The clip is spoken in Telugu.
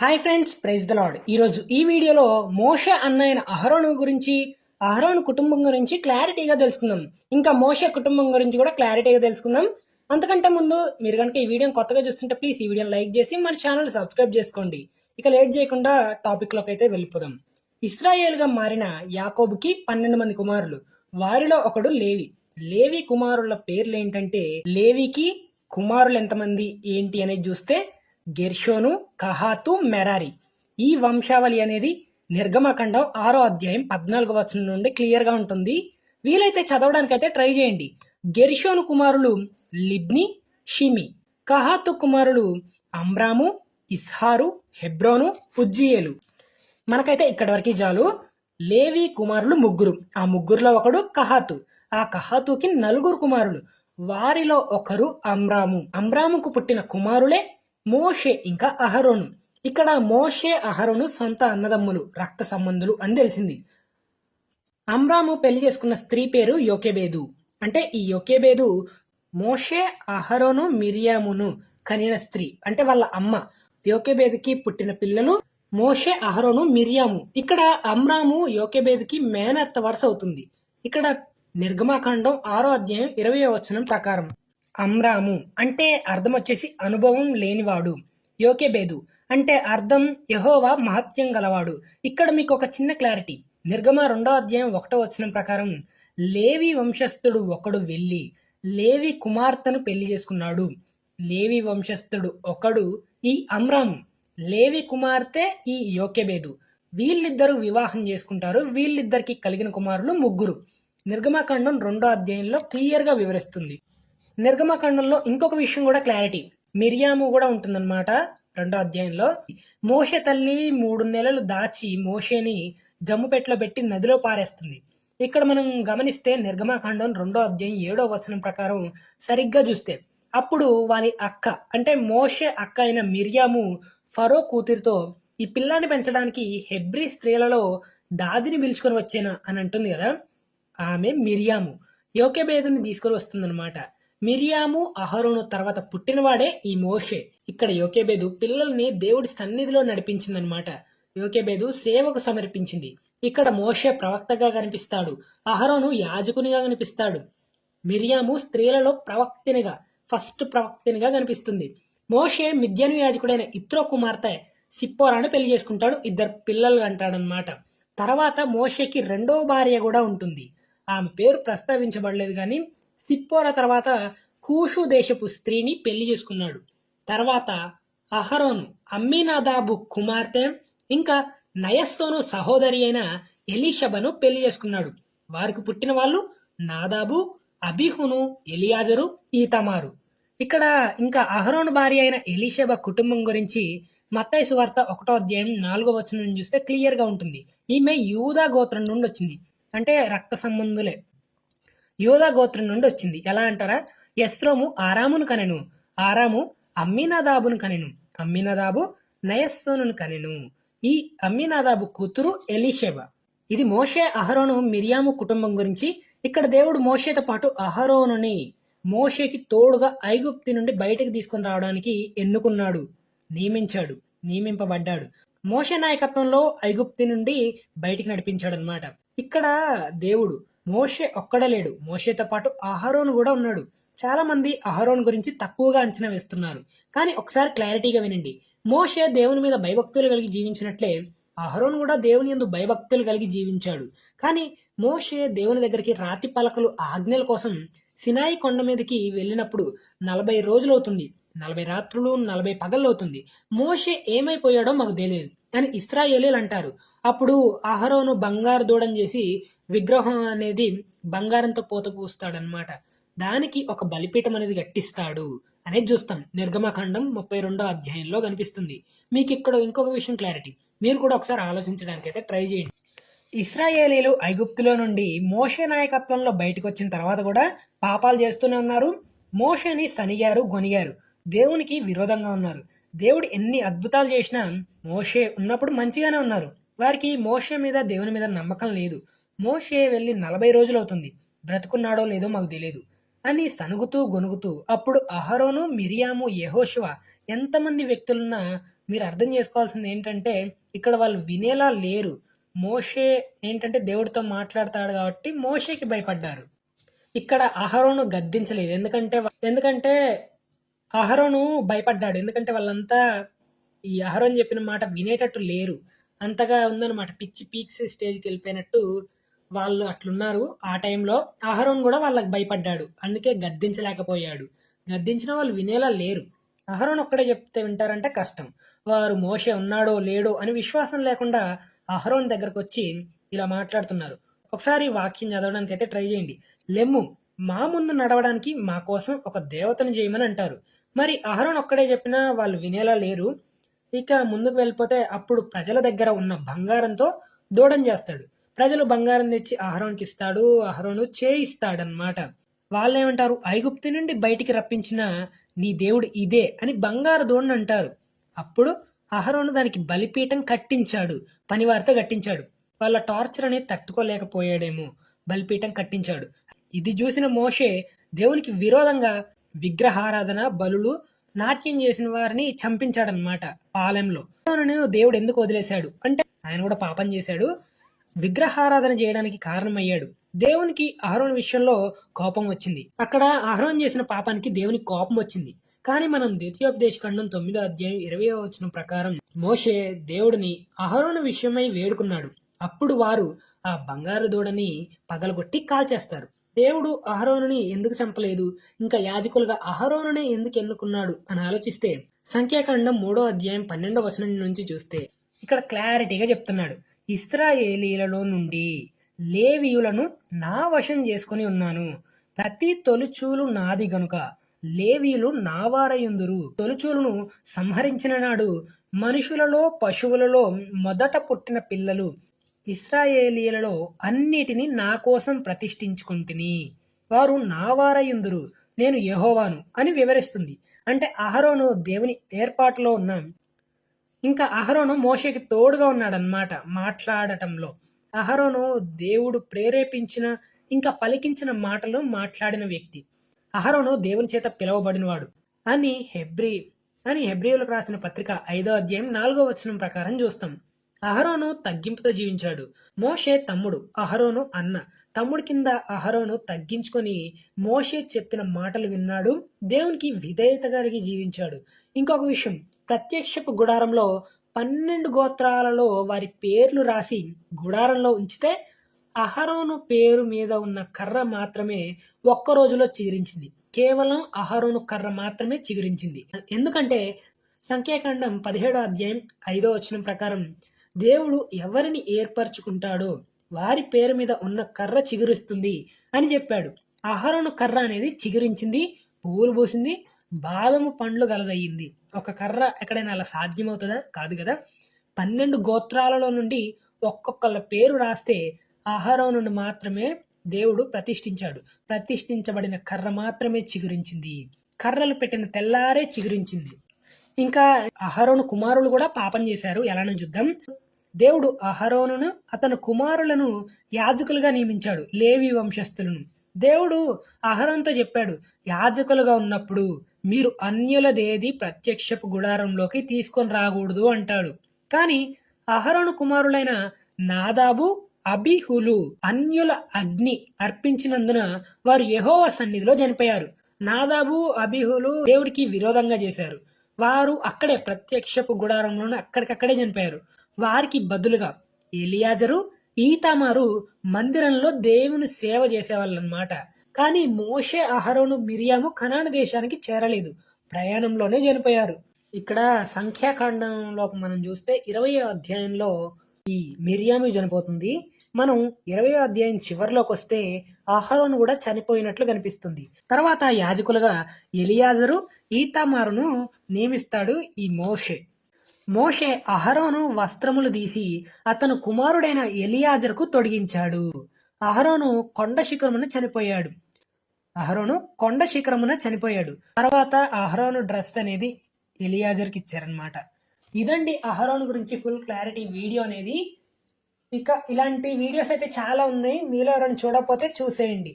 Hi friends, praise the lord. ఈరోజు ఈ వీడియోలో మోషే అన్నయ్య అహరోను గురించి, అహరోను కుటుంబం గురించి క్లారిటీగా తెలుసుకుందాం. ఇంకా మోషే కుటుంబం గురించి కూడా క్లారిటీగా తెలుసుకుందాం. అంతకంటే ముందు మీరు కనుక ఈ వీడియోని కొత్తగా చూస్తుంటే ప్లీజ్ ఈ వీడియోని లైక్ చేసి మన ఛానల్ సబ్స్క్రైబ్ చేసుకోండి. ఇక లేట్ చేయకుండా టాపిక్లోకి అయితే వెళ్ళిపోదాం. ఇస్రాయేల్గా మారిన యాకోబుకి 12 మంది కుమారులు. వారిలో ఒకడు లేవి. లేవి కుమారుల పేర్లు ఏంటంటే, లేవికి కుమారులు ఎంతమంది ఏంటి అనేది చూస్తే గెర్షోను, కహాతు, మెరారి. ఈ వంశావళి అనేది నిర్గమకాండం 6వ అధ్యాయం 14వ వచనం నుండి క్లియర్ గా ఉంటుంది. వీలైతే చదవడానికైతే ట్రై చేయండి. గెర్షోను కుమారులు లిబ్ని, షిమి. కహాతు కుమారులు అమ్రాము, ఇస్హారు, హెబ్రోను, ఉజ్జియేలు. మనకైతే ఇక్కడి వరకు చాలు. లేవి కుమారులు ముగ్గురు. ఆ ముగ్గురులో ఒకడు కహాతు. ఆ కహాతుకి 4 కుమారులు. వారిలో ఒకరు అమ్రాము. అమ్రాముకు పుట్టిన కుమారులే మోషే ఇంకా అహరోను. ఇక్కడ మోషే అహరోను సొంత అన్నదమ్ములు, రక్త సంబంధులు అని తెలిసింది. అమ్రాము పెళ్లి చేసుకున్న స్త్రీ పేరు యోకెబేదు. అంటే ఈ యోకెబేదు మోషే అహరోను మిరియామును కనిన స్త్రీ, అంటే వాళ్ళ అమ్మ. యోకెబేదుకి పుట్టిన పిల్లలు మోషే అహరోను మిరియాము. ఇక్కడ అమ్రాము యోకెబేదుకి మేనత్త వరుస అవుతుంది. ఇక్కడ నిర్గమాకాండం 6వ అధ్యాయం 20వ వచనం ప్రకారం అమ్రాము అంటే అర్థం వచ్చేసి అనుభవం లేనివాడు. యోకెబేదు అంటే అర్థం యెహోవా మహత్యం గలవాడు. ఇక్కడ మీకు ఒక చిన్న క్లారిటీ. నిర్గమ 2వ అధ్యాయం 1వ వచనం ప్రకారం లేవి వంశస్థుడు ఒకడు వెళ్ళి లేవి కుమార్తెను పెళ్లి చేసుకున్నాడు. లేవి వంశస్థుడు ఒకడు ఈ అమ్రాము, లేవి కుమార్తె ఈ యోకెబేదు. వీళ్ళిద్దరూ వివాహం చేసుకుంటారు. వీళ్ళిద్దరికి కలిగిన కుమారులు 3. నిర్గమకాండం 2వ అధ్యాయంలో క్లియర్ గా వివరిస్తుంది. నిర్గమకాండంలో ఇంకొక విషయం కూడా క్లారిటీ. మిరియాము కూడా ఉంటుందన్నమాట 2వ అధ్యాయంలో. మోషే తల్లి 3 నెలలు దాచి మోషేని జమ్ముపెట్లో పెట్టి నదిలో పారేస్తుంది. ఇక్కడ మనం గమనిస్తే నిర్గమకాండం 2వ అధ్యాయం 7వ వచనం ప్రకారం సరిగ్గా చూస్తే అప్పుడు వారి అక్క అంటే మోషే అక్క అయిన మిరియాము ఫరో కూతురితో ఈ పిల్లాన్ని పెంచడానికి హెబ్రీ స్త్రీలలో దాదిని పిలుచుకొని వచ్చేనా అని అంటుంది కదా. ఆమె మిరియాము యోకెబేదుని తీసుకొని వస్తుందన్నమాట. మిరియాము అహరోను తర్వాత పుట్టినవాడే ఈ మోషే. ఇక్కడ యోకెబేదు పిల్లల్ని దేవుడి సన్నిధిలో నడిపించిందనమాట. యోకెబేదు సేవకు సమర్పించింది. ఇక్కడ మోషే ప్రవక్తగా కనిపిస్తాడు, అహరోను యాజకునిగా కనిపిస్తాడు, మిరియాము స్త్రీలలో ఫస్ట్ ప్రవక్తినిగా కనిపిస్తుంది. మోషే మిద్యాను యాజకుడైన ఇత్రో కుమార్తె సిప్పోరాను పెళ్లి చేసుకుంటాడు. 2 పిల్లలు అంటాడనమాట. తర్వాత మోషేకి 2వ భార్య కూడా ఉంటుంది. ఆమె పేరు ప్రస్తావించబడలేదు కానీ సిప్పోరా తర్వాత కూషు దేశపు స్త్రీని పెళ్లి చేసుకున్నాడు. తర్వాత అహరోను అమ్మీనాదాబు కుమార్తె ఇంకా నయస్సోను సహోదరి అయిన ఎలీషబను పెళ్లి చేసుకున్నాడు. వారికి పుట్టిన వాళ్ళు నాదాబు, అబిహును, ఎలియాజరు, ఈతమారు. ఇక్కడ ఇంకా అహరోను భార్య అయిన ఎలీషబ కుటుంబం గురించి మత్తయి సువార్త 1వ అధ్యాయం 4వ వచనం చూస్తే క్లియర్ గా ఉంటుంది. ఈమె యూదా గోత్రం నుండి వచ్చింది. అంటే రక్త సంబంధులే. యూదా గోత్రం నుండి వచ్చింది. ఎలా అంటారా? యెస్రోము ఆరామును కనెను, ఆరాము అమ్మీనాదాబును కనెను, అమ్మీనాదాబు నయస్సోనును కనెను. ఈ అమ్మీనాదాబు కూతురు ఎలీషెబ. ఇది మోషే అహరోను మిరియాము కుటుంబం గురించి. ఇక్కడ దేవుడు మోషేతో పాటు అహరోనుని మోషేకి తోడుగా ఐగుప్తి నుండి బయటకు తీసుకుని రావడానికి ఎన్నుకున్నాడు, నియమింపబడ్డాడు. మోషే నాయకత్వంలో ఐగుప్తి నుండి బయటికి నడిపించాడు అనమాట. ఇక్కడ దేవుడు మోషే ఒక్కడే లేడు, మోషేతో పాటు అహరోను కూడా ఉన్నాడు. చాలా మంది అహరోను గురించి తక్కువగా అంచనా వేస్తున్నారు. కానీ ఒకసారి క్లారిటీగా వినండి. మోషే దేవుని మీద భయభక్తులు కలిగి జీవించినట్లే అహరోను కూడా దేవుని యందు భయభక్తులు కలిగి జీవించాడు. కానీ మోషే దేవుని దగ్గరికి రాతి పలకలు ఆజ్ఞల కోసం సినాయి కొండ మీదకి వెళ్ళినప్పుడు 40 రోజులు అవుతుంది, 40 రాత్రులు 40 పగళ్ళు అవుతుంది. మోషే ఏమైపోయాడో మాకు తెలియదు అని ఇశ్రాయేలీలు అంటారు. అప్పుడు అహరోను బంగారు దూడని చేసి విగ్రహం అనేది బంగారంతో పోత పూస్తాడనమాట. దానికి ఒక బలిపీఠం అనేది కట్టిస్తాడు అనేది చూస్తాం. నిర్గమకాండం 32వ అధ్యాయంలో కనిపిస్తుంది. మీకు ఇక్కడ ఇంకొక విషయం క్లారిటీ. మీరు కూడా ఒకసారి ఆలోచించడానికి అయితే ట్రై చేయండి. ఇశ్రాయేలీలు ఐగుప్తులో నుండి మోషే నాయకత్వంలో బయటకు వచ్చిన తర్వాత కూడా పాపాలు చేస్తూనే ఉన్నారు. మోషేని సనిగారు, గొనిగారు, దేవునికి విరోధంగా ఉన్నారు. దేవుడు ఎన్ని అద్భుతాలు చేసినా మోషే ఉన్నప్పుడు మంచిగానే ఉన్నారు. వారికి మోషే మీద దేవుని మీద నమ్మకం లేదు. మోషే వెళ్ళి 40 రోజులు అవుతుంది, బ్రతుకున్నాడో లేదో మాకు తెలియదు అని సనుగుతూ గొనుగుతూ అప్పుడు అహరోను, మిరియాము, యెహోషువ ఎంతమంది వ్యక్తులున్నా మీరు అర్థం చేసుకోవాల్సింది ఏంటంటే ఇక్కడ వాళ్ళు వినేలా లేరు. మోషే ఏంటంటే దేవుడితో మాట్లాడతాడు కాబట్టి మోషేకి భయపడ్డారు. ఇక్కడ అహరోను గద్దించలేదు. ఎందుకంటే అహరోను భయపడ్డాడు. ఎందుకంటే వాళ్ళంతా ఈ అహరోను చెప్పిన మాట వినేటట్టు లేరు. అంతగా ఉందన్నమాట. పిచ్చి పీక్స్ స్టేజ్కి వెళ్ళిపోయినట్టు వాళ్ళు అట్లున్నారు. ఆ టైంలో అహరోను కూడా వాళ్ళకి భయపడ్డాడు. అందుకే గద్దించలేకపోయాడు. గద్దించిన వాళ్ళు వినేలా లేరు. అహరోను ఒక్కడే చెప్తే వింటారంటే కష్టం. వారు మోషే ఉన్నాడో లేడో అని విశ్వాసం లేకుండా అహరోను దగ్గరకు వచ్చి ఇలా మాట్లాడుతున్నారు. ఒకసారి వాక్యం చదవడానికి అయితే ట్రై చేయండి. లెమ్ము, మా ముందు నడవడానికి మా కోసం ఒక దేవతను చేయమని అంటారు. మరి అహరోను ఒక్కడే చెప్పినా వాళ్ళు వినేలా లేరు. ఇక ముందుకు వెళ్ళిపోతే అప్పుడు ప్రజల దగ్గర ఉన్న బంగారంతో దూడం చేస్తాడు. ప్రజలు బంగారం తెచ్చి అహరోనుకి ఇస్తాడు. అహరోను చేయిస్తాడనమాట. వాళ్ళేమంటారు, ఐగుప్తు నుండి బయటికి రప్పించిన నీ దేవుడు ఇదే అని బంగారు దూడని అంటారు. అప్పుడు అహరోను దానికి బలిపీఠం కట్టించాడు. పనివారితో కట్టించాడు. వాళ్ళ టార్చర్ అనేది తట్టుకోలేకపోయాడేమో, బలిపీఠం కట్టించాడు. ఇది చూసిన మోషే దేవునికి విరోధంగా విగ్రహారాధన, బలులు, నాట్యం చేసిన వారిని చంపించాడనమాట పాలెంలో. దేవుడు ఎందుకు వదిలేశాడు అంటే ఆయన కూడా పాపం చేశాడు, విగ్రహారాధన చేయడానికి కారణమయ్యాడు. దేవునికి అహరోను విషయంలో కోపం వచ్చింది. అక్కడ అహరోను చేసిన పాపానికి దేవునికి కోపం వచ్చింది. కానీ మనం ద్వితీయోపదేశకాండం 9వ అధ్యాయం 20వ వచనం ప్రకారం మోషే దేవుడిని అహరోను విషయమై వేడుకున్నాడు. అప్పుడు వారు ఆ బంగారు దూడని పగలగొట్టి కాల్చేస్తారు. దేవుడు అహరోనుని ఎందుకు చంపలేదు, ఇంకా యాజకులుగా అహరోనునే ఎందుకు ఎన్నుకున్నాడు అని ఆలోచిస్తే సంఖ్యాకాండం 3వ అధ్యాయం 12వ వచనం నుంచి చూస్తే ఇక్కడ క్లారిటీగా చెప్తున్నాడు. ఇశ్రాయేలీలలో నుండి లేవీయులను నా వశం చేసుకుని ఉన్నాను. ప్రతి తొలిచూలు నాది గనుక లేవీయులు నావారయుందురు. తొలిచూలును సంహరించిన నాడు మనుషులలో పశువులలో మొదట పుట్టిన పిల్లలు ఇశ్రాయేలీలలో అన్నిటినీ నా కోసం ప్రతిష్ఠించుకుంటుని. వారు నావారయుందురు, నేను యెహోవాను అని వివరిస్తుంది. అంటే అహరోను దేవుని ఏర్పాటులో ఉన్న, ఇంకా అహరోను మోషేకి తోడుగా ఉన్నాడనమాట మాట్లాడటంలో. అహరోను దేవుడు ప్రేరేపించిన ఇంకా పలికించిన మాటలు మాట్లాడిన వ్యక్తి. అహరోను దేవుని చేత పిలువబడినవాడు అని హెబ్రీయులకు రాసిన పత్రిక 5వ అధ్యాయం 4వ వచనం ప్రకారం చూస్తాం. అహరోను తగ్గింపుతో జీవించాడు. మోషే తమ్ముడు, అహరోను అన్న. తమ్ముడి కింద అహరోను తగ్గించుకొని మోషే చెప్పిన మాటలు విన్నాడు. దేవునికి విధేయత కలిగి జీవించాడు. ఇంకొక విషయం, ప్రత్యక్షపు గుడారంలో 12 గోత్రాలలో వారి పేర్లు రాసి గుడారంలో ఉంచితే అహరోను పేరు మీద ఉన్న కర్ర మాత్రమే ఒక్క రోజులో చిగురించింది. కేవలం అహరోను కర్ర మాత్రమే చిగురించింది. ఎందుకంటే సంఖ్యాకాండం 17వ అధ్యాయం 5వ వచనం ప్రకారం దేవుడు ఎవరిని ఏర్పరచుకుంటాడో వారి పేరు మీద ఉన్న కర్ర చిగురిస్తుంది అని చెప్పాడు. అహరోను కర్ర అనేది చిగురించింది, పువ్వులు పూసింది, బాదము పండ్లు గలదయ్యింది. ఒక కర్ర ఎక్కడైనా అలా సాధ్యమవుతుందా? కాదు కదా. 12 గోత్రాలలో నుండి ఒక్కొక్కళ్ళ పేరు రాస్తే అహరోనును మాత్రమే దేవుడు ప్రతిష్ఠించాడు. ప్రతిష్ఠించబడిన కర్ర మాత్రమే చిగురించింది. కర్రలు పెట్టిన తెల్లారే చిగురించింది. ఇంకా అహరోను కుమారులు కూడా పాపం చేశారు. ఎలానో చూద్దాం. దేవుడు అహరోనును అతని కుమారులను యాజకులుగా నియమించాడు, లేవి వంశస్థులను. దేవుడు అహరోనుతో చెప్పాడు, యాజకులుగా ఉన్నప్పుడు మీరు అన్యులదేది ప్రత్యక్షపు గుడారంలోకి తీసుకొని రాకూడదు అంటాడు. కానీ అహరోను కుమారులైన నాదాబు, అబీహులు అన్యుల అగ్ని అర్పించినందున వారు యెహోవా సన్నిధిలో చనిపోయారు. నాదాబు, అబీహులు దేవుడికి విరోధంగా చేశారు. వారు అక్కడే ప్రత్యక్షపు గుడారంలోనే అక్కడికక్కడే చనిపోయారు. వారికి బదులుగా ఎలియాజరు, ఈతామారు మందిరంలో దేవుని సేవ చేసేవాళ్ళు అన్నమాట. కానీ మోషే, అహరోను, మిరియాము కనాను దేశానికి చేరలేదు, ప్రయాణంలోనే చనిపోయారు. ఇక్కడ సంఖ్యాకాండంలో మనం చూస్తే 20వ అధ్యాయంలో ఈ మిరియాము చనిపోతుంది. మనం 20వ అధ్యాయం చివరిలోకి వస్తే అహరోను కూడా చనిపోయినట్లు కనిపిస్తుంది. తర్వాత యాజకులుగా ఎలియాజరు, ఈతామారును నియమిస్తాడు ఈ మోషే అహరోను వస్త్రములు తీసి అతను కుమారుడైన ఎలియాజరుకు తొడిగించాడు. అహరోను కొండ శిఖరమున చనిపోయాడు. తర్వాత అహరోను డ్రెస్ అనేది ఎలియాజర్కి ఇచ్చారనమాట. ఇదండి అహరోను గురించి ఫుల్ క్లారిటీ వీడియో అనేది. ఇక ఇలాంటి వీడియోస్ అయితే చాలా ఉన్నాయి, మీలో ఎవరైనా చూడకపోతే చూసేయండి.